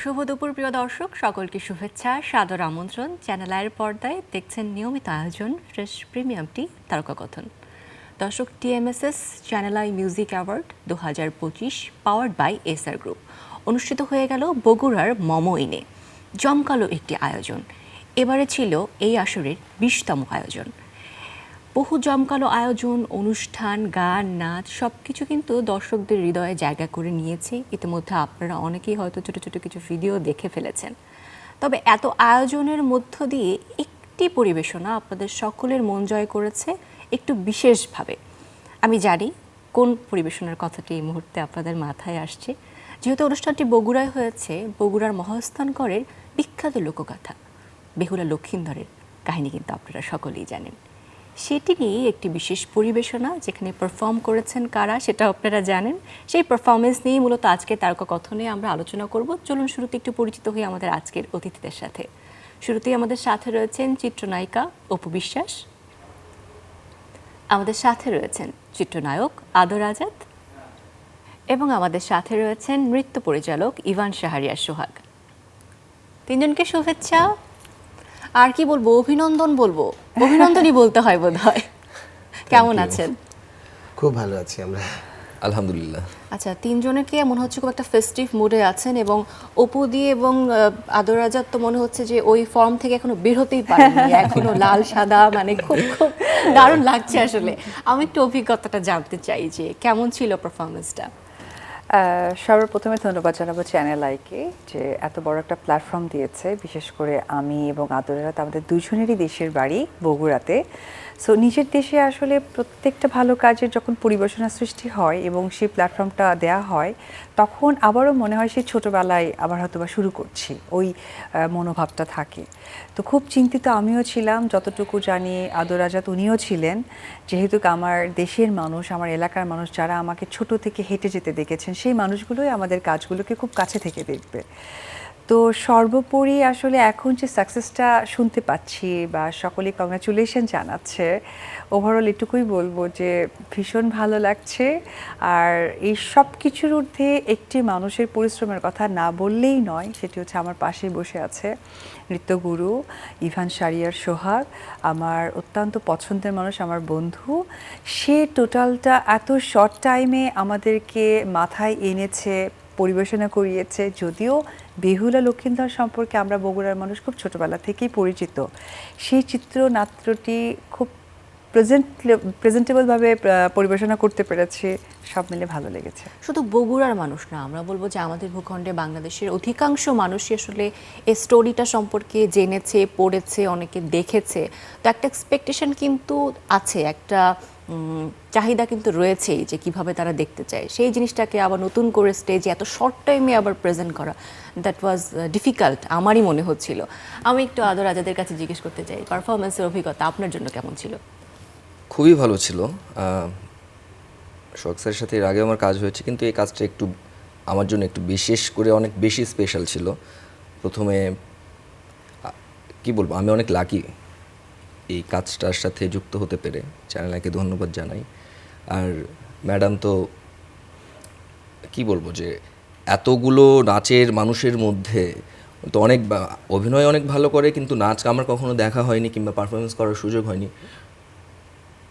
শুভ দুপুর প্রিয় দর্শক, সকলকে শুভেচ্ছা, সাদর আমন্ত্রণ। চ্যানেল আয়ের পর্দায় দেখছেন নিয়মিত আয়োজন ফ্রেশ প্রিমিয়াম টি তারকাকথন। দর্শক, TMSS channel I music award 2025 powered by SR group অনুষ্ঠিত হয়ে গেল বগুড়ার মমইনে। জমকালো একটি আয়োজন। এবারে ছিল এই আসরের 20তম আয়োজন। বহু জমকালো আয়োজন, অনুষ্ঠান, গান, নাচ সব কিছু কিন্তু দর্শকদের হৃদয়ে জায়গা করে নিয়েছে। ইতিমধ্যে আপনারা অনেকেই হয়তো ছোট ছোট কিছু ভিডিও দেখে ফেলেছেন। তবে এত আয়োজনের মধ্য দিয়ে একটি পরিবেশনা আপনাদের সকলের মন জয় করেছে একটু বিশেষভাবে। আমি জানি কোন পরিবেশনার কথাটি এই মুহূর্তে আপনাদের মাথায় আসছে। যেহেতু অনুষ্ঠানটি বগুড়ায় হয়েছে, বগুড়ার মহাস্থানগড়ের বিখ্যাত লোকগাথা বেহুলা লক্ষিন্দরের কাহিনী কিন্তু আপনারা সকলেই জানেন। সেটি নিয়ে একটি বিশেষ পরিবেশনা, যেখানে পারফর্ম করেছেন কারা সেটা আপনারা জানেন। সেই পারফরমেন্স নিয়ে মূলত আজকে তারকাকথনে আমরা আলোচনা করব। চলুন শুরুতে একটু পরিচিত হই আমাদের আজকের অতিথিদের সাথে। শুরুতেই আমাদের সাথে রয়েছেন চিত্রনায়িকা অপু বিশ্বাস, আমাদের সাথে রয়েছেন চিত্রনায়ক আদর আজাদ, এবং আমাদের সাথে রয়েছেন নৃত্য পরিচালক ইভান শাহরিয়ার সোহাগ। তিনজনকে শুভেচ্ছা। আর কি বলবো, অভিনন্দন বলবো, অভিনন্দনই বলতে হয় বোধহয়। কেমন আছেন? খুব ভালো আছি আমরা, আলহামদুলিল্লাহ। আচ্ছা, তিনজনেরকে মনে হচ্ছে খুব একটা ফেস্টিভ মুডে আছেন, এবং অপু দিয়ে এবং আদর আজাদ তো মনে হচ্ছে যে ওই ফর্ম থেকে এখনো বের হতেই পারেনি, এখনো লাল সাদা, মানে খুব খুব দারুণ লাগছে আসলে। আমি একটু অভিজ্ঞতাটা জানতে চাই যে কেমন ছিল পারফরমেন্সটা। সর্বপ্রথমে ধন্যবাদ জানাবো চ্যানেল আইকে যে এত বড় একটা প্ল্যাটফর্ম দিয়েছে। বিশেষ করে আমি এবং আদরাত আমাদের দুজনেরই দেশের বাড়ি বগুড়াতে। সো নিজের দেশে আসলে প্রত্যেকটা ভালো কাজের যখন পরিবেশনা সৃষ্টি হয় এবং সেই প্ল্যাটফর্মটা দেয়া হয়, তখন আবারও মনে হয় সেই ছোটোবেলায় আবার হয়তো বা শুরু করছি, ওই মনোভাবটা থাকে। তো খুব চিন্তিত আমিও ছিলাম, যতটুকু জানি আদর আজাদ উনিও ছিলেন, যেহেতু আমার দেশের মানুষ, আমার এলাকার মানুষ যারা আমাকে ছোট থেকে হেঁটে যেতে দেখেছেন, সেই মানুষগুলোই আমাদের কাজগুলোকে খুব কাছে থেকে দেখবে। তো সর্বোপরি আসলে এখন যে সাকসেসটা শুনতে পাচ্ছি বা সকলেই কংগ্রাচুলেশন জানাচ্ছে, ওভারঅল এটুকুই বলবো যে ভীষণ ভালো লাগছে। আর এই সব কিছুর ঊর্ধ্বে একটি মানুষের পরিশ্রমের কথা না বললেই নয়, সেটি হচ্ছে আমার পাশেই বসে আছে নৃত্যগুরু ইভান শাহরিয়ার সোহাগ, আমার অত্যন্ত পছন্দের মানুষ, আমার বন্ধু। সে টোটালটা এত শর্ট টাইমে আমাদেরকে মাথায় এনেছে, পরিবেশনা করিয়েছে। যদিও বেহুলা লক্ষিন্দর সম্পর্কে আমরা বগুড়ার মানুষ খুব ছোটবেলা থেকেই পরিচিত, সেই চিত্রনাট্যটি খুব প্রেজেন্টেবলভাবে পরিবেশনা করতে পেরেছি। সব মিলে ভালো লেগেছে। শুধু বগুড়ার মানুষ না, আমরা বলবো যে আমাদের ভূখণ্ডে বাংলাদেশের অধিকাংশ মানুষই আসলে এই স্টোরিটা সম্পর্কে জেনেছে, পড়েছে, অনেকে দেখেছে। তো একটা এক্সপেকটেশন কিন্তু আছে, একটা চাহিদা কিন্তু রয়েছেই যে কিভাবে তারা দেখতে চায়। সেই জিনিসটাকে আবার নতুন করে স্টেজে এত শর্ট টাইমে আবার প্রেজেন্ট করা, দ্যাট ওয়াজ ডিফিকাল্ট আমারই মনে হচ্ছিল। আমি একটু আদর আজাদের কাছে জিজ্ঞেস করতে চাই, পারফরমেন্সের অভিজ্ঞতা আপনার জন্য কেমন ছিল? খুবই ভালো ছিল। সোহাগ স্যারের সাথে এর আগে আমার কাজ হয়েছে, কিন্তু এই কাজটা একটু আমার জন্য একটু বিশেষ করে অনেক বেশি স্পেশাল ছিল। প্রথমে কি বলবো, আমি অনেক লাকি এই কাজটার সাথে যুক্ত হতে পেরে। চ্যানেলকে ধন্যবাদ জানাই। আর ম্যাডাম তো কি বলবো, যে এতগুলো নাচের মানুষের মধ্যে তো অনেক অভিনয় অনেক ভালো করে, কিন্তু নাচ আমার কখনো দেখা হয়নি কিংবা পারফরমেন্স করার সুযোগ হয়নি।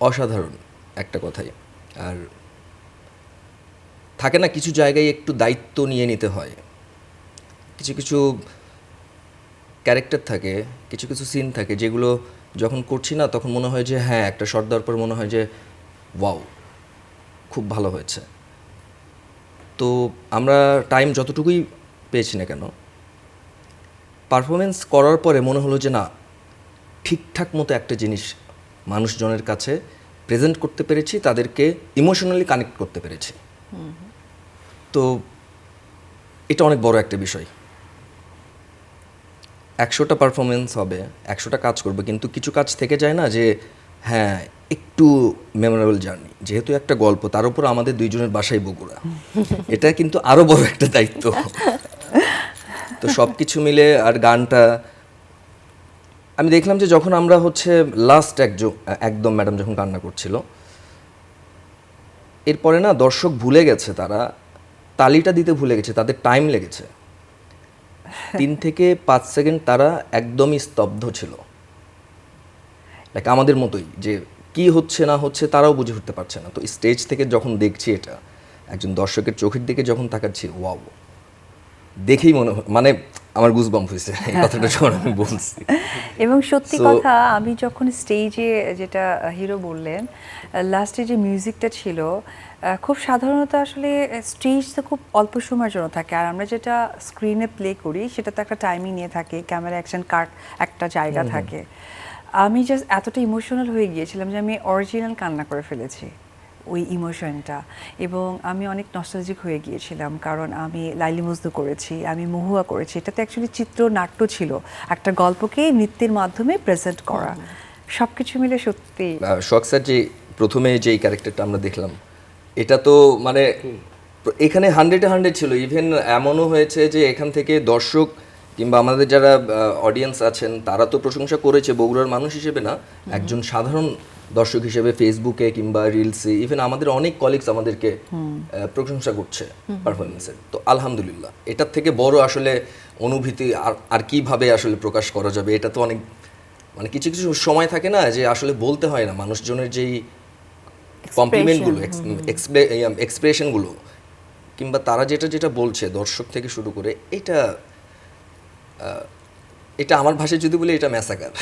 অসাধারণ একটা কথাই। আর থাকে না, কিছু জায়গায় একটু দায়িত্ব নিয়ে নিতে হয়, কিছু কিছু ক্যারেক্টার থাকে, কিছু কিছু সিন থাকে, যেগুলো যখন করছি না তখন মনে হয় যে হ্যাঁ, একটা শট দেওয়ার পর মনে হয় যে ওয়াও, খুব ভালো হয়েছে। তো আমরা টাইম যতটুকুই পেয়েছি না কেন, পারফরমেন্স করার পরে মনে হলো যে না, ঠিকঠাক মতো একটা জিনিস মানুষজনের কাছে প্রেজেন্ট করতে পেরেছি, তাদেরকে ইমোশনালি কানেক্ট করতে পেরেছি। তো এটা অনেক বড় একটা বিষয়। 100টা পারফরমেন্স হবে, 100টা কাজ করবে, কিন্তু কিছু কাজ থেকে যায় না যে হ্যাঁ, একটু মেমোরেবল জার্নি। যেহেতু একটা গল্প, তার উপর আমাদের দুইজনের বাসায় বগুড়া, এটা কিন্তু আরও বড় একটা দায়িত্ব। তো সব কিছু মিলে, আর গানটা আমি দেখলাম যে যখন আমরা হচ্ছে লাস্ট একদম ম্যাডাম যখন কান্না করছিল, এরপরে না দর্শক ভুলে গেছে, তারা তালিটা দিতে ভুলে গেছে, তাদের টাইম লেগেছে। 3 থেকে 5 সেকেন্ড তারা একদমই স্তব্ধ ছিল, লাইক আমাদের মতোই, যে কি হচ্ছে না হচ্ছে তারাও বুঝে উঠতে পারছে না। তো স্টেজ থেকে যখন দেখছি এটা, একজন দর্শকের চোখের দিকে যখন তাকাচ্ছি, ওয়াও, দেখেই মানে আমার গুজবাম্প হয়েছে এই কথাটা যখন আমি বলছি। এবং সত্যি So- কথা, আমি যখন স্টেজে, যেটা হিরো বললেন, লাস্টে যে মিউজিকটা ছিল, খুব সাধারণত আসলে স্টেজ তো খুব অল্প সময়ের জন্য থাকে, আর আমরা যেটা স্ক্রিনে প্লে করি সেটা তো একটা টাইমিং নিয়ে থাকে, ক্যামেরা অ্যাকশন কাট একটা জায়গা থাকে। আমি জাস্ট এতটা ইমোশনাল হয়ে গিয়েছিলাম যে আমি অরিজিনাল কান্না করে ফেলেছি ওই ইমোশনটা। এবং আমি অনেক নস্টালজিক হয়ে গিয়েছিলাম, কারণ আমি লাইলি মজনু করেছি, আমি মহুয়া করেছি। এটা তো অ্যাকচুয়ালি চিত্রনাট্য ছিল, একটা গল্পকে নৃত্যের মাধ্যমে প্রেজেন্ট করা। সব কিছু মিলে সত্যি শখ স্যার যে প্রথমে যেই ক্যারেক্টারটা আমরা দেখলাম, এটা তো মানে এখানে 100-100 ছিল। ইভেন এমনও হয়েছে যে এখান থেকে দর্শক কিংবা আমাদের যারা অডিয়েন্স আছেন তারা তো প্রশংসা করেছে বগুড়ার মানুষ হিসেবে না, একজন সাধারণ দর্শক হিসেবে ফেসবুকে কিংবা রিলসে ইভেন আমাদের অনেক কলিগস আমাদেরকে প্রশংসা করছে পারফরমেন্সের। তো আলহামদুলিল্লাহ, এটার থেকে বড় আসলে অনুভূতি আর কিভাবে আসলে প্রকাশ করা যাবে। এটা তো অনেক মানে কিছু কিছু সময় থাকে না যে আসলে বলতে হয় না, মানুষজনের যেই কমপ্লিমেন্টগুলো, এক্সপ্রেশনগুলো কিংবা তারা যেটা যেটা বলছে দর্শক থেকে শুরু করে, এটা আমার ভাষায় যদি বলি এটা ম্যাসাকার।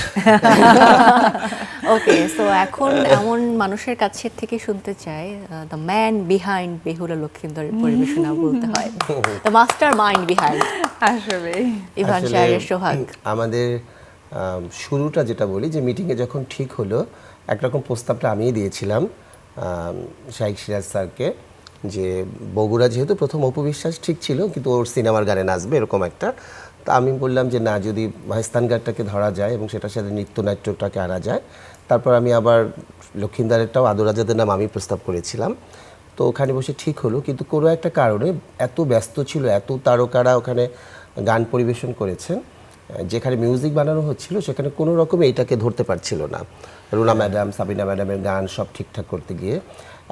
ওকে, সো এখন এমন মানুষের কাছে থেকে শুনতে চাই দ্য ম্যান বিহাইন্ড বেহুলা লক্ষিন্দরের পরিবেশনা বলতে হয়, দ্য মাস্টার মাইন্ড বিহাইন্ড আসলে ইভান আসলে শাহরের সোহাগ। আমাদের শুরুটা যেটা বলি, যে মিটিংয়ে যখন ঠিক হলো, একরকম প্রস্তাবটা আমিই দিয়েছিলাম শাইখ সিরাজ স্যারকে, যে বগুড়া যেহেতু প্রথম অপু বিশ্বাস ঠিক ছিল, কিন্তু ওর সিনেমার গানে নাচবে এরকম একটা। তা আমি বললাম যে না, যদি ভাইস্তান গানটাকে ধরা যায় এবং সেটার সাথে নৃত্যনাট্যটাকে আনা যায়। তারপর আমি আবার লক্ষিন্দারেরটাও আদরাজাদের নাম আমি প্রস্তাব করেছিলাম। তো ওখানে বসে ঠিক হলো, কিন্তু কোনো একটা কারণে এত ব্যস্ত ছিল, এত তারকারা ওখানে গান পরিবেশন করেছেন, যেখানে মিউজিক বানানো হচ্ছিল সেখানে কোনো রকমে এইটাকে ধরতে পারছিল না। রুনা ম্যাডাম, সাবিনা ম্যাডামের গান সব ঠিকঠাক করতে গিয়ে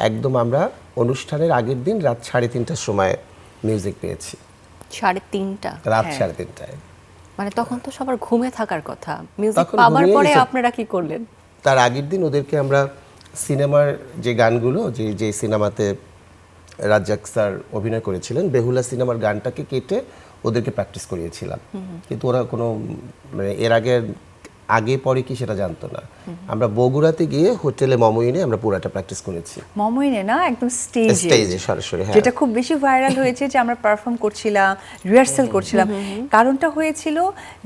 একদম আমরা অনুষ্ঠানের আগের দিন রাত 3:30টার সময় মিউজিক পেয়েছি। 3:30টা রাত হ্যাঁ। 3:30টায়। মানে তখন তো সবার ঘুমে থাকার কথা, মিউজিক তখন পাবার ঘুমিয়ে পরে গেছে। আপনারা কি করলেন? তার আগের দিন ওদেরকে আমরা সিনেমার যে গানগুলো, যে সিনেমাতে রাজ্জাক স্যার অভিনয় করেছিলেন, বেহুলা সিনেমার গানটাকে কেটে ওদেরকে প্র্যাকটিস করিয়েছিলাম। কিন্তু ওরা কোনো মানে এর আগে পরে কি সেটা জানতো না। আমরা বগুড়াতে গিয়ে হোটেলে মমইনে আমরা পুরাটা প্র্যাকটিস করেছি, মমইনে না, একদম স্টেজে স্টেজে সরাসরি। হ্যাঁ, যেটা খুব বেশি ভাইরাল হয়েছে, যে আমরা পারফর্ম করছিলাম, রিহার্সাল করছিলাম। কারণটা হয়েছিল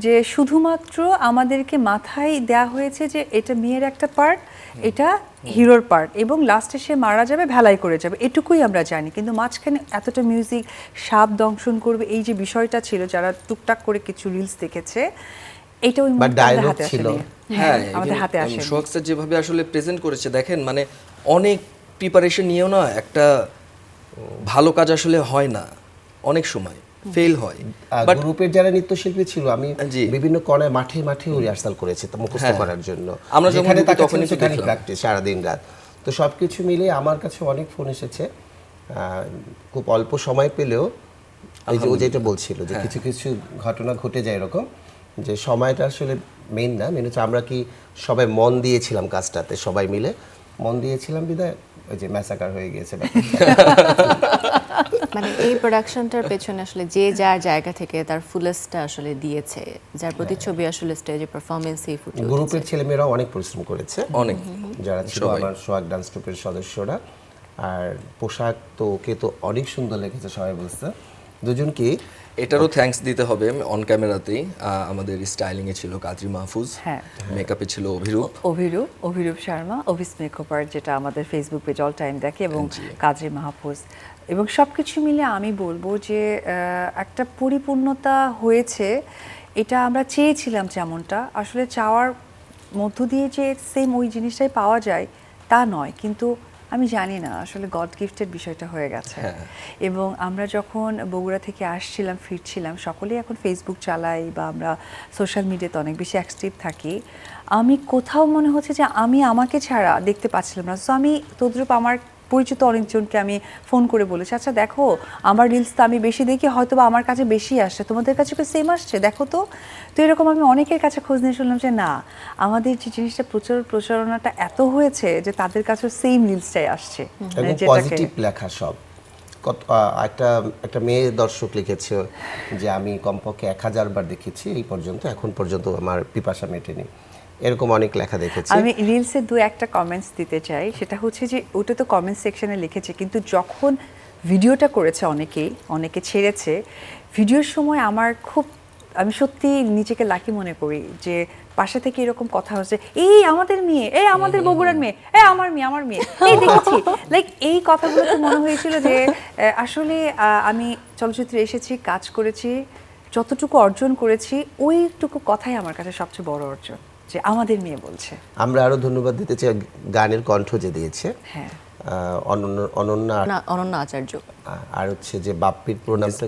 যে শুধুমাত্র আমাদেরকে মাথায় দেয়া হয়েছে যে এটা মেয়ের একটা পার্ট, এটা হিরোর পার্ট, এবং লাস্টে সে মারা যাবে, ভেলাই করে যাবে, এটুকুই আমরা জানি। কিন্তু মাঝখানে এতটা মিউজিক, সাপ দংশন করবে, এই যে বিষয়টা ছিল, যারা টুকটাক করে কিছু রিলস দেখেছে, এটা ওই মুহূর্তে আমাদের dialogue হাতে ছিল। আসেনি। হ্যাঁ, আমাদের হাতে আসেনি। সোহাগ স্যার যেভাবে আসলে প্রেজেন্ট করেছে, দেখেন মানে অনেক প্রিপারেশন নিয়েও না একটা ভালো কাজ আসলে হয় না, অনেক সময় ফেল হয়। বাট গ্রুপের যারা নৃত্যশিল্পী ছিল, আমি জি। বিভিন্ন কোণায় মাঠে রিহার্সাল করেছি তা মুখস্থ হ্যাঁ। করার জন্য। আমরা যখন যেখানে ঢুকি তাকাচ্ছিলাম তখনই তো সেখানে দেখলাম। প্র্যাকটিস সারাদিন রাত। তো সবকিছু মিলিয়ে আমার কাছে অনেক ফোন এসেছে, খুব অল্প সময় পেলেও এই যে ও যেটা বলছিল যে কিছু কিছু ঘটনা ঘটে যায় এরকম, যে সময়টা আসলে মেইন না, মেন হচ্ছে আমরা কি সবাই মন দিয়েছিলাম কাজটাতে, সবাই মিলে মন দিয়েছিলাম বিধায় ওই যে ম্যাসাকার হয়ে গিয়েছে মানে এই প্রোডাকশনটার পেছনে আসলে যে যার জায়গা থেকে তার ফুলেস্টটা আসলে দিয়েছে, যার প্রতিচ্ছবি আসলে স্টেজে পারফরমেন্সেই ফুটে উঠেছে। গ্রুপের ছেলেমেয়েরাও অনেক পরিশ্রম করেছে, অনেক যারা ছিল সবাই। আমার সোহাগ ডান্স ট্রুপের সদস্যরা। আর পোশাক তো ওকে তো অনেক সুন্দর লেগেছে সবাই বলছে। দুজনকে এটারও থ্যাঙ্কস দিতে হবে অন ক্যামেরাতেই। আমাদের স্টাইলিংয়ে ছিল কাজী মাহফুজ, হ্যাঁ। মেকআপে ছিল অভিরূপ। অভিরূপ শর্মা, অভিস মেকওভার, যেটা আমাদের ফেসবুক পেজ অল টাইম দেখে, এবং জি। কাজী মাহফুজ, এবং সব কিছু মিলে আমি বলবো যে একটা পরিপূর্ণতা হয়েছে। এটা আমরা চেয়েছিলাম, যেমনটা আসলে চাওয়ার মধ্য দিয়ে যে সেম ওই জিনিসটাই পাওয়া যায় তা নয়, কিন্তু আমি জানি না, আসলে গড গিফটেড বিষয়টা হয়ে গেছে। এবং আমরা যখন বগুড়া থেকে আসছিলাম, ফিরছিলাম, সকলেই এখন ফেসবুক চালাই বা আমরা সোশ্যাল মিডিয়াতে অনেক বেশি অ্যাক্টিভ থাকি। আমি কোথাও মনে হচ্ছে যে আমি আমাকে ছাড়া দেখতে পাচ্ছিলাম না। সো আমি তদ্রূপ আমার পরিচিত অনেকজনকে আমি ফোন করে বলেছি, আচ্ছা দেখো আমার রিলস তো আমি বেশি দেখি, হয়তো বা আমার কাছে বেশি আসছে, তোমাদের কাছে কি সেম আসছে দেখো তো। তো এরকম আমি অনেকের কাছে খোঁজ নিয়ে শুনলাম যে না, আমাদের যে জিনিসটা প্রচারণাটা এত হয়েছে যে তাদের কাছে সেম রিলসটাই আসছে, এবং যেটাকে পজিটিভ লেখা সব। একটা একটা মেয়ে দর্শক লিখেছে যে আমি কমপক্ষে 1000 বার দেখেছি এই পর্যন্ত, এখন পর্যন্ত আমার পিপাসা মেটেনি। এরকম অনেক লেখা দেখেছি। আমি রিলসে দু একটা কমেন্টস দিতে চাই, সেটা হচ্ছে যে ওটা তো কমেন্ট সেকশনে লিখেছে, কিন্তু যখন ভিডিওটা করেছে অনেকে ছেড়েছে, ভিডিওর সময় আমি সত্যি নিজেকে লাকি মনে করি যে পাশে থেকে এরকম কথা হচ্ছে, এই আমাদের মেয়ে, এই আমাদের বগুড়ার মেয়ে, এই আমার মেয়ে এই দেখেছি, লাইক এই কথাগুলো তো মনে হয়েছিল যে আসলে আমি চলচ্চিত্রে এসেছি, কাজ করেছি, যতটুকু অর্জন করেছি ওইটুকু কথাই আমার কাছে সবচেয়ে বড় অর্জন, যে আমাদের মেয়ে বলছে। আমরা আরো ধন্যবাদ দিতে চাই গানের কণ্ঠ যে দিয়েছে হ্যাঁ, অনন্যা আচার্য, আর হচ্ছে যে বাপ্পির প্রণামটা,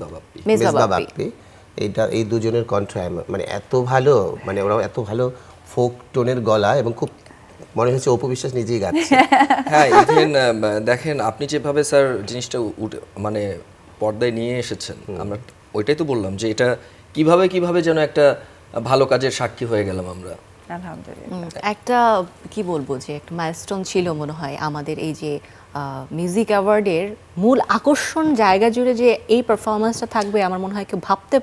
মেজবা মেজবা বাপ্পি। বাপ্পি। এই দুজনের কণ্ঠ মানে এত ভালো, মানে ওরা এত ভালো ফোক টোনের গলা, এবং খুব মনে হচ্ছে অপু বিশ্বাস নিজেই গাচ্ছে। হ্যাঁ, ইভেন দেখেন আপনি যেভাবে স্যার জিনিসটা মানে পর্দায় নিয়ে এসেছেন, আমরা ওইটাই তো বললাম যে এটা কিভাবে যেন একটা ভালো কাজের সাক্ষী হয়ে গেলাম আমরা। আলহামদুলিল্লাহ। একটা কি বলবো যে একটা মাইলস্টোন ছিল মনে হয় আমাদের এই যে মিউজিক অ্যাওয়ার্ডের মূল আকর্ষণ জায়গা জুড়ে, যে এই পারফরমেন্সটা থাকবে আমার মনে হয় কেউ ভাবতে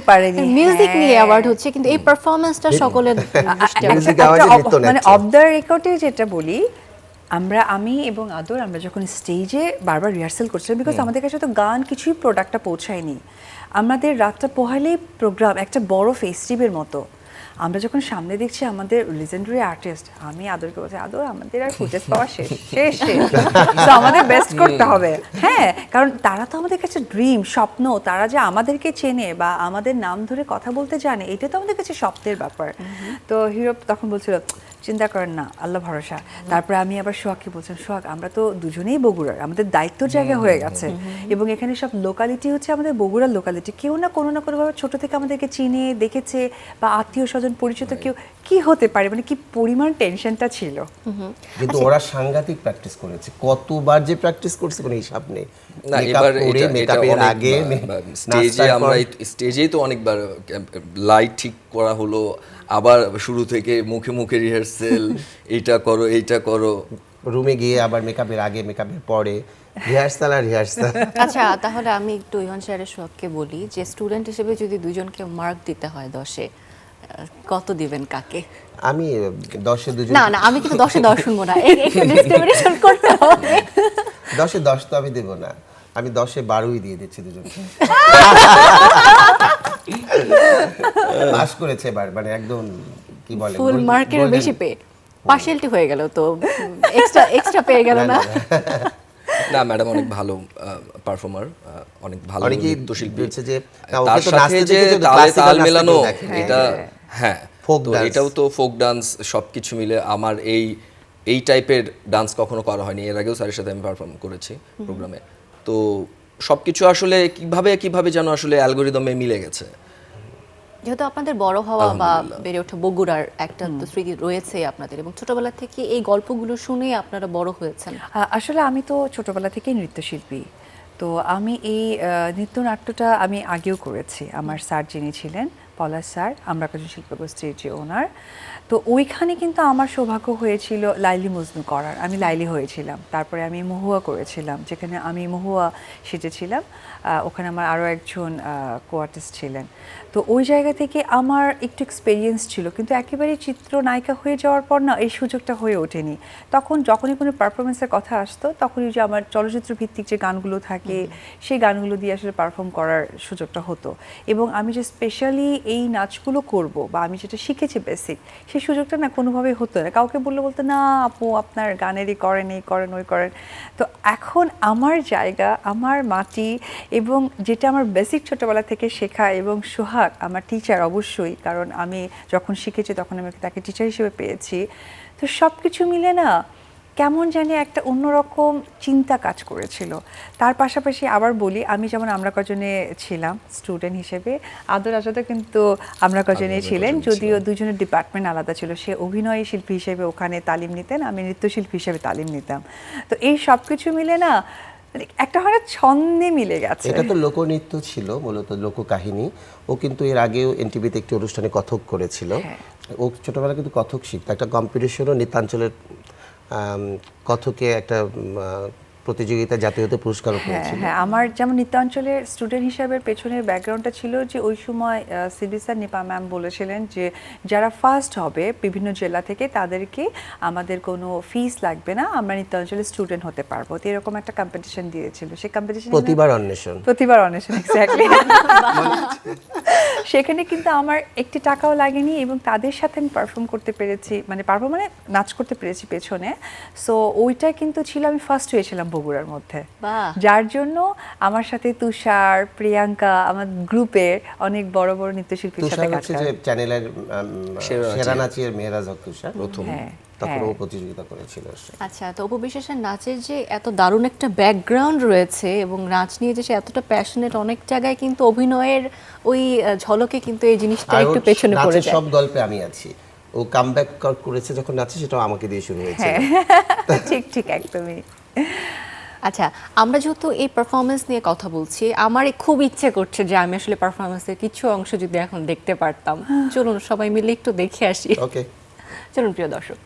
পারেনি। মিউজিক নিয়ে অ্যাওয়ার্ড হচ্ছে, কিন্তু এই পারফরমেন্সটা সকলের দৃষ্টি Music আকর্ষণ। award এ নৃত্য মানে নাট্য। অফ দ্য রেকর্ডে যেটা বলি, আমি এবং আদর আমরা যখন স্টেজে বারবার রিহার্সাল করছিলাম, বিকজ আমাদের কাছে তো গান কিছুই প্রোডাক্টটা পৌঁছায়নি, আমাদের রাতটা পোহালেই প্রোগ্রাম একটা বড় ফেস্টিভের মতো। আমরা যখন সামনে দেখছি আমাদের লিজেন্ডারি আর্টিস্ট, আমি আদরকে বলছি, আদর আমাদের আর ফুটেজ পাওয়া শেষ, তো আমাদের বেস্ট করতে হবে। হ্যাঁ, কারণ তারা তো আমাদের কাছে ড্রিম, স্বপ্ন, তারা যে আমাদেরকে চেনে বা আমাদের নাম ধরে কথা বলতে জানে, এটা তো আমাদের কাছে স্বপ্নের ব্যাপার। তো হিরো তখন বলছিল চিন্তা করেন না, আল্লাহ ভরসা। তারপরে আমি আবার সোহাগকে বলছিলাম, সোহাগ আমরা তো দুজনেই বগুড়ার, আমাদের দায়িত্বর জায়গা হয়ে গেছে, এবং এখানে সব লোকালিটি হচ্ছে আমাদের বগুড়ার লোকালিটি, কেউ না কোনো না কোনোভাবে ছোট থেকে আমাদেরকে চিনে দেখেছে, বা আত্মীয় স্বজন পরিচিত কেউ, কি হতে পারে, মানে কি পরিমাণ টেনশনটা ছিল। কিন্তু ওরা সাংঘাতিক প্রাকটিস করেছে, কতবার যে প্রাকটিস করছে কোনো হিসাব নেই। না, Makeup এবার করে, মেকআপের আগে, স্টেজে আমরা স্টেজেই তো অনেকবার লাইট ঠিক করা হলো, আবার শুরু থেকে মুখে রিহার্সেল, এইটা করো রুমে গিয়ে আবার মেকআপের আগে, মেকআপের পরে, রিহার্সাল আর রিহার্সাল। আচ্ছা, তাহলে আমি একটু ইহন স্যারের সোহাগকে বলি যে স্টুডেন্ট হিসেবে যদি দুজনকে মার্ক দিতে হয় 10-এ, কত দিবেন কাকে? আমি 10-এ দুজন, না আমি কিন্তু 10-এ 10 শুনবো না, একটু ডিসক্রিমিনেশন করতে হবে। 10-এ 10 তো আমি দেবো না, আমি 10-এ 12ই দিয়ে দিচ্ছি দুজনকে। পাস করেছে এবার, মানে একদম কি বলে, ফুল মার্কের বেশি পেয়ে পার্সিয়ালিটি হয়ে গেল, তো এক্সট্রা পেয়ে গেল না। না, ম্যাডাম অনেক ভালো পারফর্মার, অনেক ভালো অনেকেই নৃত্যশিল্পী, বলছে যে তার সাথে যে তাল মেলানো, এটা হ্যাঁ, Folk তো dance। এটাও তো ফোক ডান্স, সবকিছু মিলে আমার এই টাইপের ডান্স কখনো করা হয়নি। এর আগেও স্যারের সাথে আমি পারফর্ম করেছি প্রোগ্রামে, তো সবকিছু আসলে কিভাবে যেন আসলে অ্যালগোরিদমে মিলে গেছে। যেহেতু আপনাদের বড় হওয়া বা বেড়ে ওঠা বগুড়ার একটা তো স্মৃতি রয়েছে আপনাদের, এবং ছোটবেলা থেকে এই গল্পগুলো শুনে আপনারা বড় হয়েছেন। আসলে আমি তো ছোটবেলা থেকেই নৃত্যশিল্পী, তো আমি এই নৃত্যনাট্যটা আমি আগেও করেছি। আমার স্যার যিনি ছিলেন পলাশ স্যার, আমরা কাজী শিল্পগোষ্ঠীর যে ওনার, তো ওইখানে কিন্তু আমার সৌভাগ্য হয়েছিল লাইলি মজনু করার, আমি লাইলি হয়েছিলাম। তারপরে আমি মহুয়া করেছিলাম, যেখানে আমি মহুয়া সেজেছিলাম, ওখানে আমার আরও একজন কো-আর্টিস্ট ছিলেন। তো ওই জায়গা থেকে আমার একটু এক্সপেরিয়েন্স ছিল, কিন্তু একেবারে চিত্রনায়িকা হয়ে যাওয়ার পর না এই সুযোগটা হয়ে ওঠেনি। তখন যখনই কোনো পারফরমেন্সের কথা আসতো, তখনই যে আমার চলচ্চিত্র ভিত্তিক যে গানগুলো থাকে, সেই গানগুলো দিয়ে আসলে পারফর্ম করার সুযোগটা হতো। এবং আমি যে স্পেশালি এই নাচগুলো করব বা আমি যেটা শিখেছি বেসিক, সেই সুযোগটা না কোনোভাবেই হতো না। কাউকে বলতে না আপু আপনার গানেরই করেন, এই করেন, ওই করেন। তো এখন আমার জায়গা, আমার মাটি, এবং যেটা আমার বেসিক ছোটোবেলা থেকে শেখা, এবং সোহাগ আমার টিচার অবশ্যই, কারণ আমি যখন শিখেছি তখন আমি তাকে টিচার হিসেবে পেয়েছি। তো সব কিছু মিলে না কেমন জানি একটা অন্যরকম চিন্তা কাজ করেছিল। তার পাশাপাশি আবার বলি, আমি যেমন আমরা কজনে ছিলাম স্টুডেন্ট হিসেবে, আদর আজাদও কিন্তু আমরা কজনে ছিলেন, যদিও দুজনের ডিপার্টমেন্ট আলাদা ছিল। সে অভিনয় শিল্পী হিসেবে ওখানে তালিম নিতেন, আমি নৃত্যশিল্পী হিসেবে তালিম নিতাম। তো এই সব কিছু মিলে না মানে একটা হঠাৎ ছন্দে মিলে গেছে। এটা তো লোকনৃত্য ছিল, মূলত লোককাহিনী। ও কিন্তু এর আগেও এনটিভিতে একটি অনুষ্ঠানে কথক করেছিল। ও ছোটবেলায় কিন্তু কথক শিখতো, একটা কম্পিটিশনও নিতাঞ্চলের কথকে একটা প্রতিযোগিতা জাতীয়তে পুরস্কারও পেয়েছিল। হ্যাঁ, আমার যেমন নৃত্যাঞ্চলের স্টুডেন্ট হিসাবে পেছনের ব্যাকগ্রাউন্ডটা ছিল যে ওই সময় সিবি স্যার, নিপা ম্যাম বলেছিলেন যে যারা ফার্স্ট হবে বিভিন্ন জেলা থেকে তাদেরকে আমাদের কোনো ফিস লাগবে না, আমরা নৃত্যাঞ্চলের স্টুডেন্ট হতে পারবো। তো এরকম একটা কম্পিটিশন দিয়েছিল। সেই কম্পিটিশন প্রতিবার অন্বেষণ এক্স্যাক্টলি। সেখানে কিন্তু আমার একটি টাকাও লাগেনি এবং তাদের সাথে আমি পারফর্ম করতে পেরেছি, মানে পারফর্ম মানে নাচ করতে পেরেছি পেছনে। সো ওইটা কিন্তু ছিল, আমি ফার্স্ট হয়েছিলাম বগুড়ার মধ্যে, বাহ। যার জন্য আমার সাথে তুষার, প্রিয়াঙ্কা, আমার গ্রুপের অনেক বড় বড় নৃত্যশিল্পীর সাথে তুষার কাজ হচ্ছে করা। যে চ্যানেলের সেরা নাচিয়ের মেহরাজ হক তুষার প্রথম, হ্যাঁ, তখন ও হ্যাঁ। প্রতিযোগিতা করেছিল। আচ্ছা, তো অপু বিশ্বাসের নাচের যে এত দারুণ একটা ব্যাকগ্রাউন্ড রয়েছে এবং নাচ নিয়ে যে সে এতটা প্যাশনেট, অনেক জায়গায় কিন্তু অভিনয়ের ওই ঝলকে কিন্তু এই জিনিসটা আর একটু ওর পেছনে পড়ে নাচের যায়। সব গল্পে আমি আছি। ও কামব্যাক করেছে যখন নাচে, সেটাও আমাকে দিয়ে শুরু হয়েছে। ঠিক ঠিক একদমই। আচ্ছা, আমরা যেহেতু এই পারফরমেন্স নিয়ে কথা বলছি, আমার খুব ইচ্ছে করছে যে আমি আসলে পারফরমেন্সের কিছু অংশ যদি এখন দেখতে পারতাম। চলুন সবাই মিলে একটু দেখে আসি। ওকে, চলুন প্রিয় দর্শক।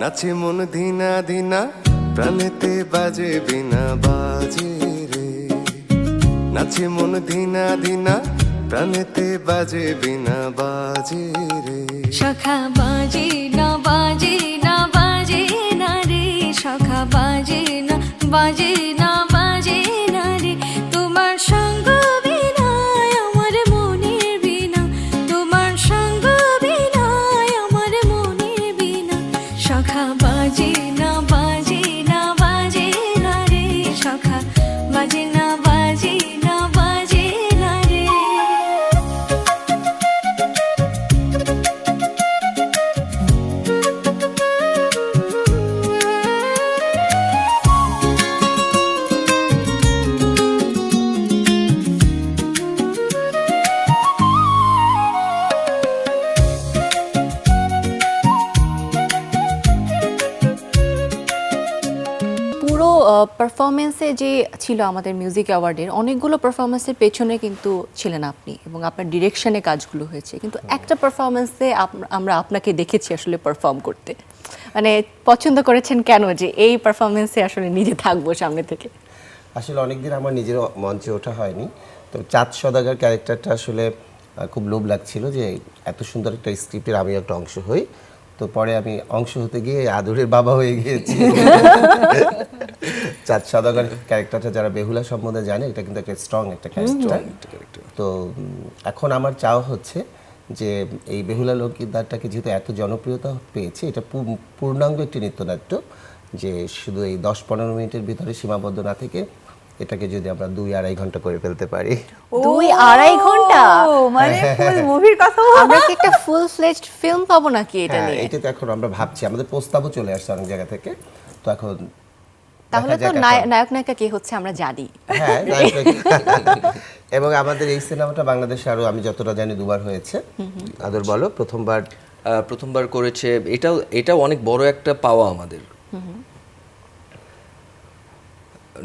নাচে মন ধিনা ধিনা, প্রাণেতে বাজে বিনা বাজে রে। নাচে মন ধিনা ধিনা, প্রাণেতে বাজে বিনা বাজে রে। সখা বাজে না বাজে না বাজে না রে, সখা বাজে না বাজে না বাজে না রে। তোমার সঙ্গ বিনা আমার মনের বিনা, তোমার সঙ্গ বিনা আমার মনের বিনা। সখা বাজে না বাজে না বাজে না রে, সখা বাজে না বাজে না বাজে না রে। পুরো পারফরমেন্সে যে ছিল আমাদের মিউজিক অ্যাওয়ার্ডের, অনেকগুলো পারফরমেন্সের পেছনে কিন্তু ছিলেন আপনি এবং আপনার ডিরেকশনে কাজগুলো হয়েছে, কিন্তু একটা পারফরমেন্সে আমরা আপনাকে দেখেছি আসলে পারফর্ম করতে। মানে পছন্দ করেছেন কেন যে এই পারফরমেন্সে আসলে নিজে থাকবো সামনে থেকে? আসলে অনেকদিন আমার নিজের মঞ্চে ওঠা হয়নি, তো চাঁদ সওদাগর ক্যারেক্টারটা আসলে খুব লোভ লাগছিল যে এত সুন্দর একটা স্ক্রিপ্টের আমি একটা অংশ হই। তো পরে আমি অংশ হতে গিয়ে আদরের বাবা হয়ে গিয়েছি। চাঁদ সওদাগর ক্যারেক্টারটা যারা বেহুলা সম্বন্ধে জানে, এটা কিন্তু একটা স্ট্রং একটা ক্যারেক্টার। তো এখন আমার চাওয়া হচ্ছে যে এই বেহুলা লোকগীতাটাকে যেহেতু এত জনপ্রিয়তা পেয়েছে, এটা পূর্ণাঙ্গ একটি নৃত্যনাট্য, যে শুধু এই 10-15 মিনিটের ভিতরে সীমাবদ্ধ না থেকে এটাকে যদি আমরা 2-2.5 ঘন্টা করে ফেলতে পারি। 2-2.5 ঘন্টা? ও, মানে ফুল মুভির কথা আমরা কি একটা ফুল ফ্লেজড ফিল্ম পাবো নাকি এটা হ্যাঁ, নিয়ে? এটা তো এখন আমরা ভাবছি, আমাদের প্রস্তাবও চলে আসছে অনেক জায়গা থেকে। তো এখন তাহলে দেখা তো যাক এখন। নায়ক নায়িকা কে হচ্ছে আমরা জানি। হ্যাঁ, এবং আমাদের এই সিনেমাটা বাংলাদেশে আরো আমি যতটা জানি 2বার হয়েছে। আদর বলো, প্রথমবার করেছে, এটাও অনেক বড় একটা পাওয়া আমাদের।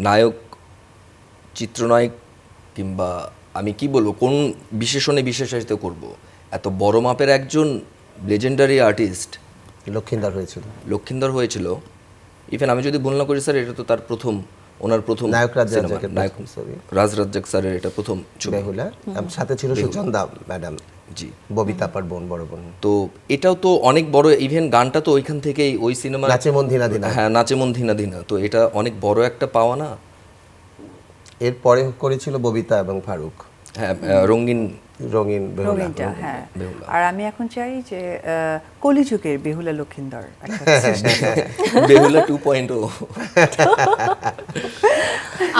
নায়ক, চিত্রনায়ক কিংবা আমি কি বলবো, কোন বিশেষণে বিশেষায়িত করব, এত বড় মাপের একজন লেজেন্ডারি আর্টিস্ট লক্ষিন্দার হয়েছিল। লক্ষিন্দর হয়েছিল। ইভেন আমি যদি ভুল না করি স্যার, এটা তো তার ওনার প্রথম নায়ক রাজ সিনেমা। রাজ্জাকের নায়ক প্রথম ছবি। রাজ রাজ্জাক স্যারের এটা প্রথম ছবি। বেহুলা, সাথে ছিল সুচন্দা ম্যাডাম, জি, ববিতা আপার বোন, বড় বোন। তো এটাও তো অনেক বড়। ইভেন গানটা তো ওইখান থেকেই, ওই সিনেমা নাচে মন ধিনা ধিনা। হ্যাঁ, নাচে মন ধিনা ধিনা। তো এটা অনেক বড় একটা পাওয়া না? এরপরে করেছিল ববিতা এবং ফারুক। হ্যাঁ রঙিন রঙিন বেহুলা। রঙিনটা, হ্যাঁ। বেহুলা। আর আমি এখন চাই যে কলিযুগের বেহুলা লক্ষিন্দর একটা সৃষ্টি হোক। বেহুলা 2.0।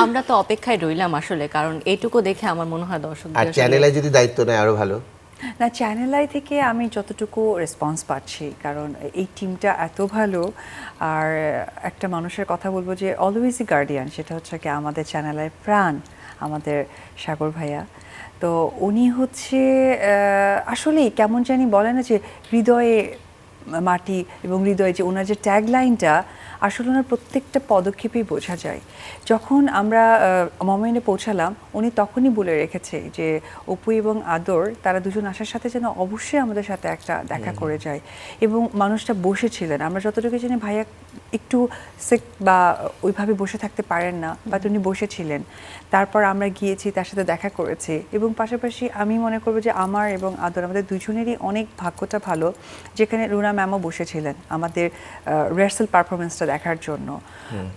আমরা তো অপেক্ষায় রইলাম আসলে, কারণ এইটুকু দেখে আমার মনে হয় আর দর্শকদের আসলে- চ্যানেলে যদি দায়িত্ব নেয় আরো ভালো। না, চ্যানেল আই থেকে আমি যতটুকু রেসপন্স পাচ্ছি, কারণ এই টিমটা এত ভালো। আর একটা মানুষের কথা বলবো যে অলওয়েজই গার্ডিয়ান, সেটা হচ্ছে কি আমাদের চ্যানেল আই প্রাণ, আমাদের সাগর ভাইয়া। তো উনি হচ্ছে আসলেই কেমন জানি বলে না যে হৃদয়ে মাটি, এবং হৃদয়ে যে ওনার যে ট্যাগ লাইনটা, আসলে ওনার প্রত্যেকটা পদক্ষেপেই বোঝা যায়। যখন আমরা মোমেন্টে পৌঁছালাম, উনি তখনই বলে রেখেছে যে অপু এবং আদর তারা দুজন আসার সাথে যেন অবশ্যই আমাদের সাথে একটা দেখা করে যায়। এবং মানুষটা বসেছিলেন, আমরা যতটুকু জানি ভাইয়া একটু সিক বা ওইভাবে বসে থাকতে পারেন না, বাট উনি বসেছিলেন। তারপর আমরা গিয়েছি, তার সাথে দেখা করেছি। এবং পাশাপাশি আমি মনে করবো যে আমার এবং আদর, আমাদের দুজনেরই অনেক ভাগ্যটা ভালো, যেখানে রুনা ম্যামও বসেছিলেন আমাদের রিহার্সাল পারফরমেন্সটা দেখার জন্য।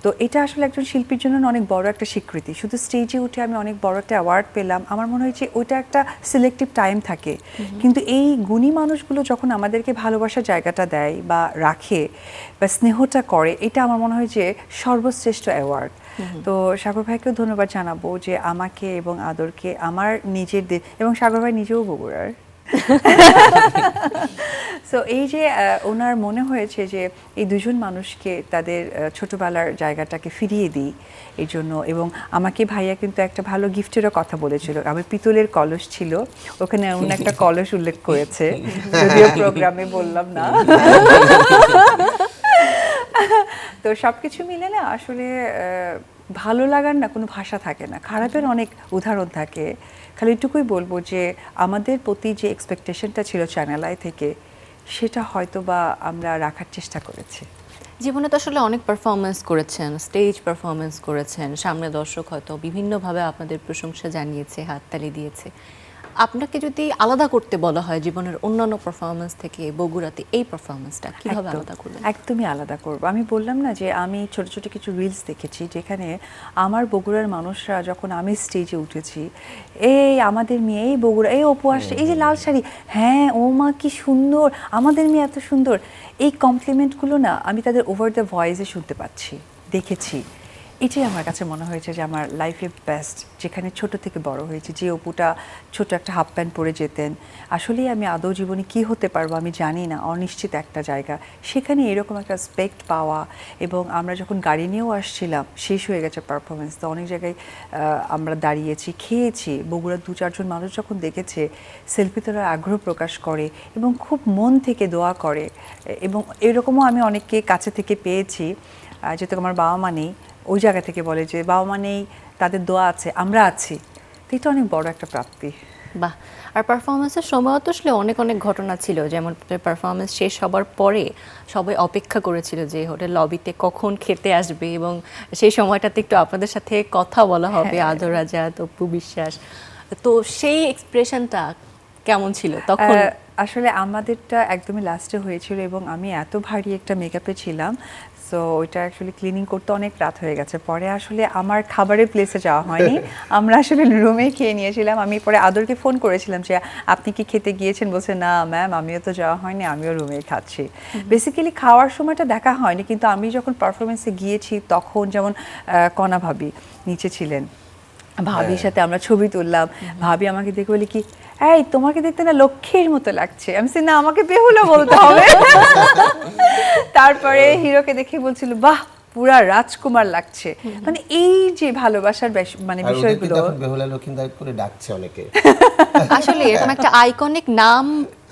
তো এটা আসলে একজন শিল্পীর জন্য অনেক বড় একটা স্বীকৃতি। শুধু স্টেজে উঠে আমি অনেক বড় একটা অ্যাওয়ার্ড পেলাম, আমার মনে হয় যে ওইটা একটা সিলেক্টিভ টাইম থাকে। কিন্তু এই গুণী মানুষগুলো যখন আমাদেরকে ভালোবাসার জায়গাটা দেয় বা রাখে বা স্নেহটা করে, এটা আমার মনে হয় যে সর্বশ্রেষ্ঠ অ্যাওয়ার্ড। তো সাগর ভাইকেও ধন্যবাদ জানাবো যে আমাকে এবং আদরকে আমার নিজের এবং সাগর ভাই নিজেও বগুড়ার। সো এই যে ওনার মনে হয়েছে যে এই দুজন মানুষকে তাদের ছোটবেলার জায়গাটাকে ফিরিয়ে দিই এই জন্য। এবং আমাকে ভাইয়া কিন্তু একটা ভালো গিফটেরও কথা বলেছিল। আমার পিতলের কলস ছিল, ওখানে এমন একটা কলস উল্লেখ করেছে, যদিও প্রোগ্রামে বললাম না। তো সবকিছু মিলে না আসলে ভালো লাগার না কোনো ভাষা থাকে না, খারাপের অনেক উদাহরণ থাকে। খালি এটুকুই বলবো যে আমাদের প্রতি যে এক্সপেকটেশনটা ছিল চ্যানেল আই থেকে, সেটা হয়তো বা আমরা রাখার চেষ্টা করেছি। জীবনে তো আসলে অনেক পারফরমেন্স করেছেন, স্টেজ পারফরমেন্স করেছেন, সামনে দর্শক হয়তো বিভিন্নভাবে আপনাদের প্রশংসা জানিয়েছে, হাততালি দিয়েছে। আপনাকে যদি আলাদা করতে বলা হয় জীবনের অন্যান্য পারফরমেন্স থেকে বগুড়াতে এই পারফরমেন্সটা কিভাবে আলাদা করবেন? একদমই আলাদা করব। আমি বললাম না যে আমি ছোট ছোট কিছু রিলস দেখেছি, যেখানে আমার বগুড়ার মানুষরা যখন আমি স্টেজে উঠেছি, এই আমাদের মেয়ে, এই বগুড়া, এই অপু আসছে, এই যে লাল শাড়ি, হ্যাঁ ও মা কি সুন্দর, আমাদের মেয়ে এত সুন্দর, এই কমপ্লিমেন্টগুলো না আমি তাদের ওভার দ্য ভয়েসে শুনতে পাচ্ছি, দেখেছি। এটাই আমার কাছে মনে হয়েছে যে আমার লাইফে বেস্ট, যেখানে ছোট থেকে বড় হয়েছে। যে অপুটা ছোট একটা হাফ প্যান্ট পরে যেতেন, আসলেই আমি আদৌ জীবনে কী হতে পারবো আমি জানি না, অনিশ্চিত একটা জায়গা, সেখানে এরকম একটা রেসপেক্ট পাওয়া। এবং আমরা যখন গাড়ি নিয়েও আসছিলাম, শেষ হয়ে গেছে পারফরমেন্স, তো অনেক জায়গায় আমরা দাঁড়িয়েছি, খেয়েছি, বগুড়ার 2-4 জন মানুষ যখন দেখেছে, সেলফি তোলার আগ্রহ প্রকাশ করে এবং খুব মন থেকে দোয়া করে। এবং এরকমও আমি অনেককে কাছে থেকে পেয়েছি, যেহেতু আমার বাবা মা নেই, ওই জায়গা থেকে বলে যে বাবা মা নেই, তাদের দোয়া আছে, আমরা আছি। তো এটা অনেক বড় একটা প্রাপ্তি। বাহ। আর পারফরমেন্সের সময় তো আসলে অনেক অনেক ঘটনা ছিল, যেমন পারফরমেন্স শেষ হবার পরে সবাই অপেক্ষা করেছিল যে হোটেল লবিতে কখন খেতে আসবে, এবং সেই সময়টাতে একটু আপনাদের সাথে কথা বলা হবে, আদর আজাদ, অপু বিশ্বাস। তো সেই এক্সপ্রেশনটা কেমন ছিল তখন? আসলে আমাদেরটা একদমই লাস্টে হয়েছিল এবং আমি এত ভারী একটা মেকআপে ছিলাম, সো ওইটা অ্যাকচুয়ালি ক্লিনিং করতে অনেক রাত হয়ে গেছে। পরে আসলে আমার খাবারের প্লেসে যাওয়া হয়নি, আমরা আসলে রুমে খেয়ে নিয়েছিলাম। আমি পরে আদরকে ফোন করেছিলাম যে আপনি কি খেতে গিয়েছেন, বলছে না ম্যাম আমিও তো যাওয়া হয়নি, আমিও রুমেই খাচ্ছি। বেসিক্যালি খাওয়ার সময়টা দেখা হয়নি, কিন্তু আমি যখন পারফরমেন্সে গিয়েছি তখন যেমন কণা ভাবি নিচে ছিলেন, ভাবির সাথে আমরা ছবি তুললাম। ভাবি আমাকে দেখে বলি কি, এই তোমাকে দেখতে না লক্ষ্মীর মতো লাগছে। আমি না, আমাকে বেহুলা বলতে হবে। তারপরে হিরোকে দেখে বলছিল বাহ পুরা রাজকুমার লাগছে। মানে এই যে ভালোবাসার মানে বিষয়গুলো, বেহুলা লক্ষিন্দর করে ডাকছে অনেকে। আসলে এরকম একটা আইকনিক নাম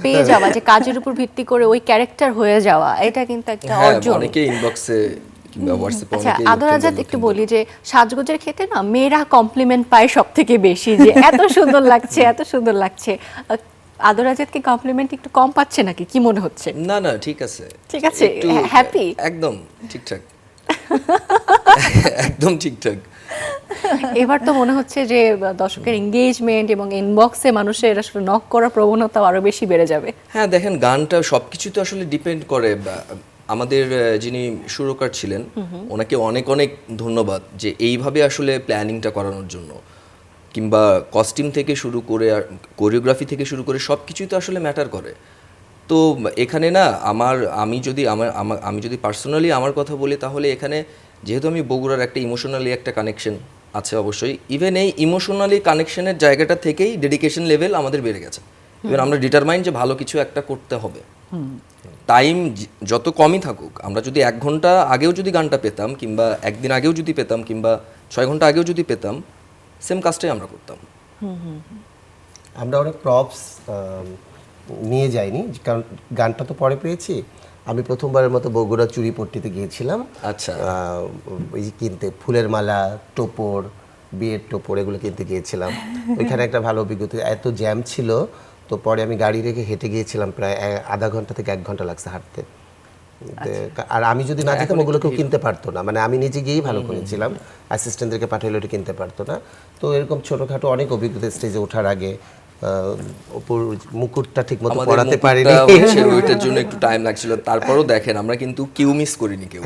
পেয়ে যাওয়া, যে কাজের উপর ভিত্তি করে ওই ক্যারেক্টার হয়ে যাওয়া, এটা কিন্তু একটা অর্জন। অনেকে ইনবক্সে কিংবা হোয়াটসঅ্যাপে আচ্ছা, অনেকেই আদর আজাদ একটু বলি যে সাজগোজের ক্ষেত্রে না মেয়েরা কমপ্লিমেন্ট পায় সব থেকে বেশি, যে এত সুন্দর লাগছে, এত সুন্দর লাগছে। আদর আজাদ কি কমপ্লিমেন্ট একটু কম পাচ্ছে নাকি, কি মনে হচ্ছে? না না ঠিক আছে, ঠিক আছে, একটু হ্যাপি, একদম ঠিকঠাক। একদম ঠিকঠাক। এবার তো মনে হচ্ছে যে দর্শকের এঙ্গেজমেন্ট এবং ইনবক্সে মানুষের আসলে নক করার প্রবণতা আরো বেশি বেড়ে যাবে। হ্যাঁ দেখেন, গানটা সবকিছু তো আসলে ডিপেন্ড করে। আমাদের যিনি সুরকার ছিলেন, ওনাকে অনেক অনেক ধন্যবাদ যে এইভাবে আসলে প্ল্যানিংটা করানোর জন্য। কিংবা কস্টিউম থেকে শুরু করে আর কোরিওগ্রাফি থেকে শুরু করে সব কিছুই তো আসলে ম্যাটার করে। তো এখানে না আমি যদি পার্সোনালি আমার কথা বলি, তাহলে এখানে যেহেতু আমি বগুড়ার একটা ইমোশনালি একটা কানেকশন আছে অবশ্যই, ইভেন এই ইমোশনালি কানেকশনের জায়গাটা থেকেই ডেডিকেশন লেভেল আমাদের বেড়ে গেছে। ইভেন আমরা ডিটারমাইন্ড যে ভালো কিছু একটা করতে হবে। টাইম যত কমই থাকুক, আমরা যদি 1 ঘন্টা আগেও যদি গানটা পেতাম, কিংবা একদিন আগেও যদি পেতাম, কিংবা 6 ঘন্টা আগেও যদি পেতাম, সেম কাজটাই আমরা করতাম। আমরা অনেক প্রপস নিয়ে যাইনি, কারণ গানটা তো পরে পেয়েছি। আমি প্রথমবারের মতো বগুড়া চুরিপট্টিতে গিয়েছিলাম। আচ্ছা। ওই যে কিনতে ফুলের মালা, টোপর, বিয়ের টোপর, এগুলো কিনতে গিয়েছিলাম। ওইখানে একটা ভালো অভিজ্ঞতা। এত জ্যাম ছিল, তো পরে আমি গাড়ি রেখে হেঁটে গিয়েছিলাম, প্রায় আধা ঘন্টা থেকে 1 ঘন্টা লাগছে হাঁটতে। আর আমি যদি না যেতাম ওগুলো কেউ কিনতে পারতো না, মানে আমি নিজে গিয়েই ভালো করেছিলাম, অ্যাসিস্ট্যান্টদেরকে পাঠাইলে ওটা কিনতে পারতো না। তো এরকম ছোটোখাটো অনেক অভিজ্ঞতা, স্টেজে ওঠার আগে উপর মুকুটটা ঠিক মতো পরাতে পারিনি, ওইটার জন্য একটু টাইম লাগছিল। তারপরও দেখেন আমরা কিন্তু কিউ মিস করিনি কেউ।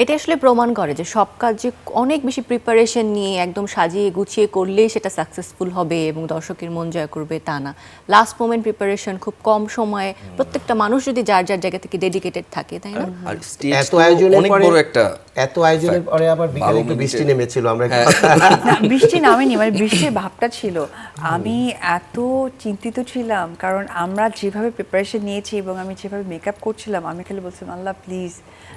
এটা আসলে প্রমাণ করে যে সব কাজে অনেক বেশি প্রিপারেশন নিয়ে একদম সাজিয়ে গুছিয়ে করলেই সেটা সাকসেসফুল হবে এবং দর্শকের মন জয় করবে তা না। লাস্ট মোমেন্ট প্রিপারেশন, খুব কম সময়ে প্রত্যেকটা মানুষ যদি যার যার জায়গা থেকে ডেডিকেটেড থাকে, তাই না? আর স্টেজ এত আয়োজনের অনেক পরে বড় একটা এত আয়োজনের পরে আবার বিকেলে একটু বৃষ্টি নেমেছিল, আমরা না, বৃষ্টি নামেনি, মানে বৃষ্টির ভাবটা ছিল। আমি এত চিন্তিত ছিলাম, কারণ আমরা যেভাবে প্রিপারেশন নিয়েছি এবং আমি যেভাবে মেকআপ করছিলাম, আমি খালি বলছিলাম আল্লাহ প্লিজ,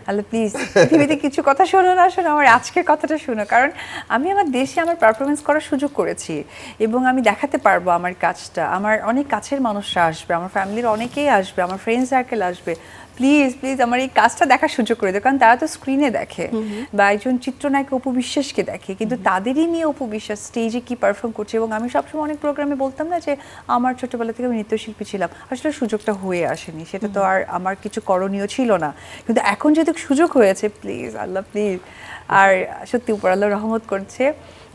আল্লাহ প্লিজ পৃথিবীতে কিছু কথা শোনো না, শোনো আমার আজকের কথাটা শোনো। কারণ আমি আমার দেশে আমার পারফরমেন্স করার সুযোগ করেছি এবং আমি দেখাতে পারবো আমার কাজটা। আমার অনেক কাছের মানুষরা আসবে, আমার ফ্যামিলির অনেকেই আসবে, আমার ফ্রেন্ড সার্কেল আসবে। প্লিজ প্লিজ আমার এই কাজটা দেখার সুযোগ করে দেয়, কারণ তারা তো স্ক্রিনে দেখে বা একজন চিত্রনায়ক অপু বিশ্বাসকে দেখে, কিন্তু তাদেরই নিয়ে অপু বিশ্বাস স্টেজে কি পারফর্ম করছে। এবং আমি সবসময় অনেক প্রোগ্রামে বলতাম না যে আমার ছোটবেলা থেকে আমি নৃত্যশিল্পী ছিলাম, আসলে সুযোগটা হয়ে আসেনি, সেটা তো আর আমার কিছু করণীয় ছিল না। কিন্তু এখন যেহেতু সুযোগ হয়েছে, প্লিজ আল্লাহ প্লিজ। আর সত্যি উপর আল্লাহ রহমত করছে,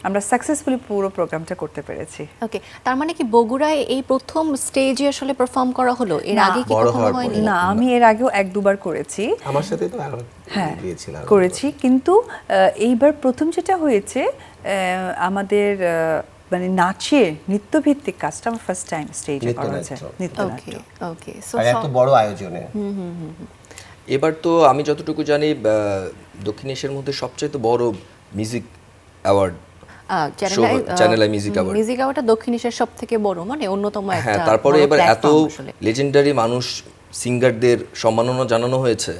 আমরা সাকসেসফুলি পুরো প্রোগ্রামটা করতে পেরেছি। ওকে, তার মানে কি বগুড়ায় এই প্রথম স্টেজে আসলে পারফর্ম করা হলো? এর আগে কি কখনো হয়নি? না, আমি এর আগেও 1-2 বার করেছি। আমার সাথে তো আরো হ্যাঁ গিয়েছিলাম, করেছি, কিন্তু এইবার প্রথম যেটা হয়েছে আমাদের মানে নাচে নৃত্যভিত্তিক কাজটা আমার ফার্স্ট টাইম স্টেজে করা হয়েছে। ওকে ওকে, সো আর এত বড় আয়োজনে। এবার তো আমি যতটুকু জানি দক্ষিণ এশিয়ার মধ্যে সবচেয়ে বড় music award channel I music award. Music অ্যাওয়ার্ডটা দক্ষিণ এশিয়ার সবথেকে বড়, মানে অন্যতম একটা। হ্যাঁ, তারপরে বড় এবার এত platform আসলে। লেজেন্ডারি মানুষ, সিঙ্গারদের সম্মাননা জানানো হয়েছে,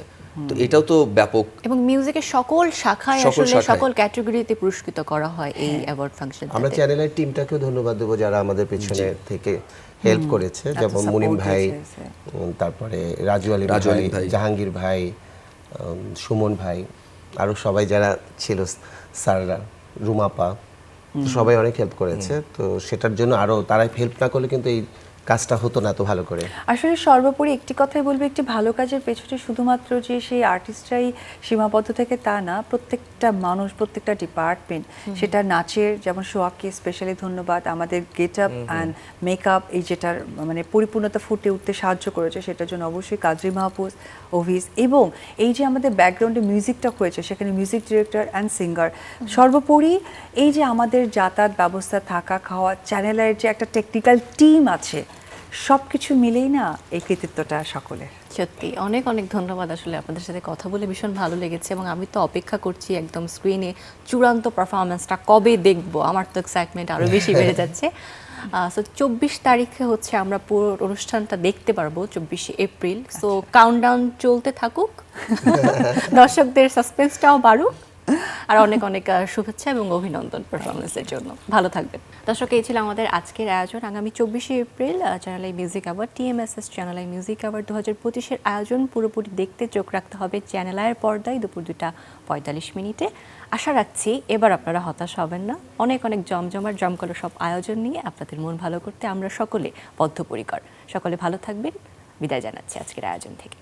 তো এটাও তো ব্যাপক। এবং মিউজিকের সকল শাখায় সকল আসলে শাখায়। সকল ক্যাটাগরিতে পুরস্কৃত করা হয় এই অ্যাওয়ার্ড ফাংশন। আমরা চ্যানেলের টিমটাকেও ধন্যবাদ দেবো যারা আমাদের পেছনে থেকে হেল্প করেছে, যেমন support মুনিম ভাই, দিয়েছে। তারপরে রাজু আলী আলী ভাই, ভাই। জাহাঙ্গীর ভাই, সুমন ভাই, আরও সবাই যারা ছিল, স্যাররা, রুমাপা, তো সবাই অনেক হেল্প করেছে। তো সেটার জন্য আরও তারা হেল্প না করলে কিন্তু এই কাজটা হতো না এত ভালো করে। আসলে সর্বোপরি একটি কথাই বলবো, একটি ভালো কাজের পেছনে শুধুমাত্র যে সেই আর্টিস্টরাই সীমাবদ্ধ থেকে তা না, প্রত্যেকটা মানুষ, প্রত্যেকটা ডিপার্টমেন্ট, সেটা নাচের যেমন সোহাগকে স্পেশালি ধন্যবাদ, আমাদের গেট আপ অ্যান্ড মেকআপ এই যেটার মানে পরিপূর্ণতা ফুটে উঠতে সাহায্য করেছে সেটার জন্য অবশ্যই কাজরি মাহফুজ, অভিস, এবং এই যে আমাদের ব্যাকগ্রাউন্ডে মিউজিকটা হয়েছে সেখানে মিউজিক ডিরেক্টর অ্যান্ড সিঙ্গার, সর্বোপরি এই যে আমাদের যাতায়াত ব্যবস্থা, থাকা খাওয়া, চ্যানেলের যে একটা টেকনিক্যাল টিম আছে, সব কিছু মিলেই না এই কৃতিত্বটা সকলের। সত্যি অনেক অনেক ধন্যবাদ, আসলে আপনাদের সাথে কথা বলে ভীষণ ভালো লেগেছে এবং আমি তো অপেক্ষা করছি একদম স্ক্রিনে চূড়ান্ত পারফরমেন্সটা কবে দেখবো, আমার তো এক্সাইটমেন্ট আরও বেশি বেড়ে যাচ্ছে। সো 24 তারিখে হচ্ছে আমরা পুরো অনুষ্ঠানটা দেখতে পারবো, 24শে এপ্রিল। সো কাউন্টডাউন চলতে থাকুক, দর্শকদের সাসপেন্সটাও বাড়ুক, আর অনেক অনেক শুভেচ্ছা এবং অভিনন্দন পারফরমেন্সের জন্য। ভালো থাকবেন দর্শক। এই ছিল আমাদের আজকের আয়োজন। আগামী 24শে April channel I music award, TMSS channel I music award 2025-এর আয়োজন পুরোপুরি দেখতে চোখ রাখতে হবে চ্যানেল আইয়ের পর্দায় দুপুর 2:45 আশা রাখছি এবার আপনারা হতাশ হবেন না। অনেক অনেক জমকালো সব আয়োজন নিয়ে আপনাদের মন ভালো করতে আমরা সকলে বদ্ধপরিকর। সকলে ভালো থাকবেন, বিদায় জানাচ্ছি আজকের আয়োজন থেকে।